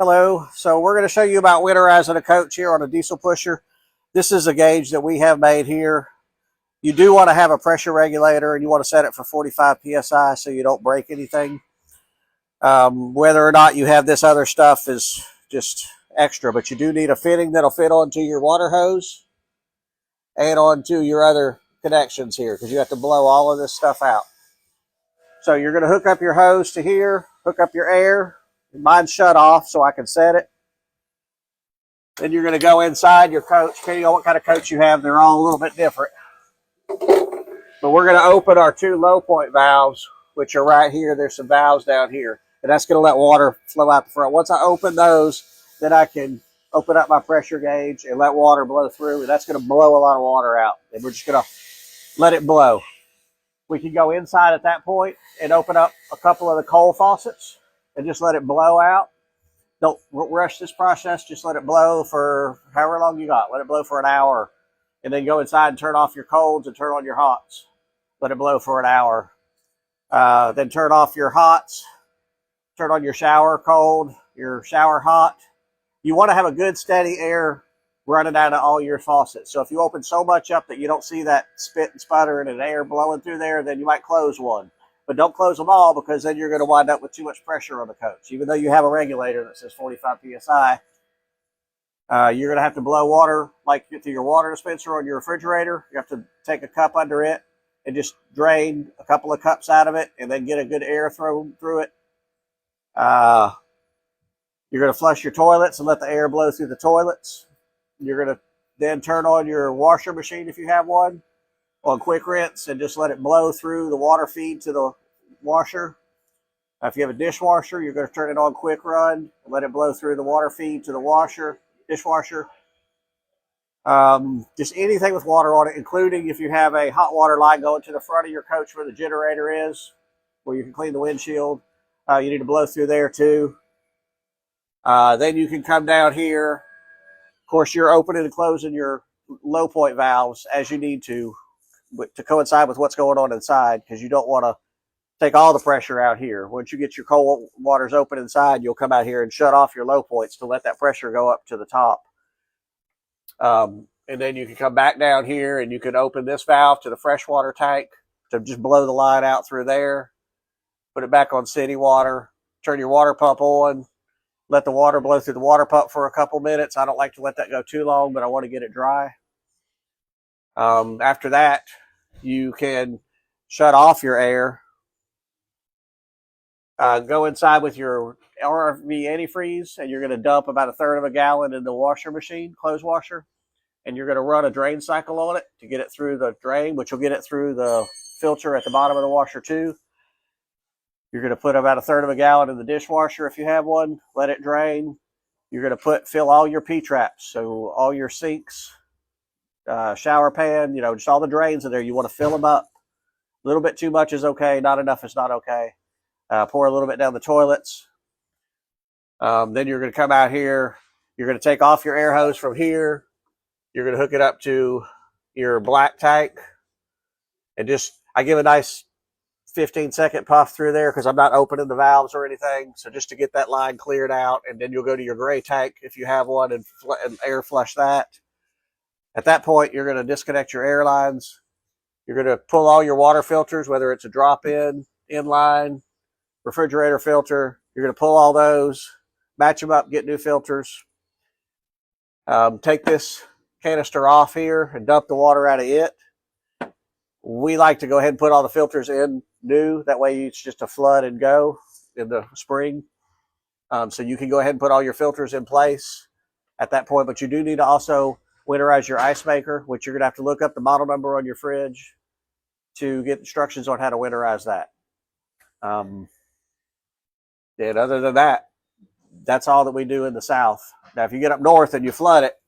Hello, so we're going to show you about winterizing a coach here on a diesel pusher. This is a gauge that we have made here. You do want to have a pressure regulator and you want to set it for 45 psi so you don't break anything. Whether or not you have this other stuff is just extra, but you do need a fitting that'll fit onto your water hose and onto your other connections here because you have to blow all of this stuff out. So you're going to hook up your hose to here, hook up your air. Mine's shut off so I can set it. Then you're going to go inside your coach. Depending on what kind of coach you have, they're all a little bit different. But we're going to open our two low point valves, which are right here. There's some valves down here. And that's going to let water flow out the front. Once I open those, then I can open up my pressure gauge and let water blow through. And that's going to blow a lot of water out. And we're just going to let it blow. We can go inside at that point and open up a couple of the coal faucets and just let it blow out. Don't rush this process. Just let it blow for however long you got. Let it blow for an hour. And then go inside and turn off your colds and turn on your hots. Let it blow for an hour. Then turn off your hots. Turn on your shower cold, your shower hot. You want to have a good steady air running out of all your faucets. So if you open so much up that you don't see that spit and sputter and air blowing through there, then you might close one. But don't close them all because then you're going to wind up with too much pressure on the coach. Even though you have a regulator that says 45 psi, you're going to have to blow water like through your water dispenser on your refrigerator. You have to take a cup under it and just drain a couple of cups out of it and then get a good air through it. You're going to flush your toilets and let the air blow through the toilets. You're going to then turn on your washer machine if you have one on quick rinse and just let it blow through the water feed to the washer. If you have a dishwasher, you're going to turn it on quick run and let it blow through the water feed to the dishwasher. Just anything with water on it, including if you have a hot water line going to the front of your coach where the generator is, where you can clean the windshield. You need to blow through there too. Then you can come down here. Of course, you're opening and closing your low point valves as you need to coincide with what's going on inside, because you don't want to take all the pressure out here. Once you get your cold waters open inside, you'll come out here and shut off your low points to let that pressure go up to the top. And then you can come back down here and you can open this valve to the freshwater tank to just blow the line out through there. Put it back on city water. Turn your water pump on. Let the water blow through the water pump for a couple minutes. I don't like to let that go too long, but I want to get it dry. After that, you can shut off your air. Go inside with your RV antifreeze, and you're going to dump about 1/3 of a gallon in the washer machine, clothes washer, and you're going to run a drain cycle on it to get it through the drain, which will get it through the filter at the bottom of the washer too. You're going to put about 1/3 of a gallon in the dishwasher if you have one. Let it drain. You're going to fill all your P-traps, so all your sinks, shower pan, just all the drains in there. You want to fill them up. A little bit too much is okay. Not enough is not okay. Pour a little bit down the toilets. Then you're going to come out here. You're going to take off your air hose from here. You're going to hook it up to your black tank. And I give a nice 15-second puff through there because I'm not opening the valves or anything. So just to get that line cleared out. And then you'll go to your gray tank if you have one and air flush that. At that point, you're going to disconnect your air lines. You're going to pull all your water filters, whether it's a drop-in, inline, refrigerator filter. You're going to pull all those, match them up, get new filters. Take this canister off here and dump the water out of it. We like to go ahead and put all the filters in new. That way it's just a flood and go in the spring. So you can go ahead and put all your filters in place at that point. But you do need to also winterize your ice maker, which you're going to have to look up the model number on your fridge to get instructions on how to winterize that. And other than that, that's all that we do in the South. Now, if you get up north and you flood it,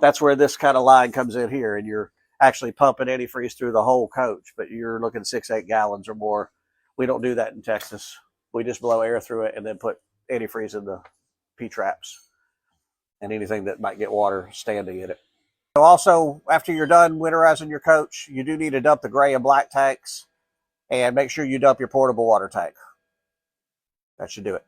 that's where this kind of line comes in here, and you're actually pumping antifreeze through the whole coach, but you're looking 6-8 gallons or more. We don't do that in Texas. We just blow air through it and then put antifreeze in the P-traps and anything that might get water standing in it. So also, after you're done winterizing your coach, you do need to dump the gray and black tanks and make sure you dump your portable water tank. That should do it.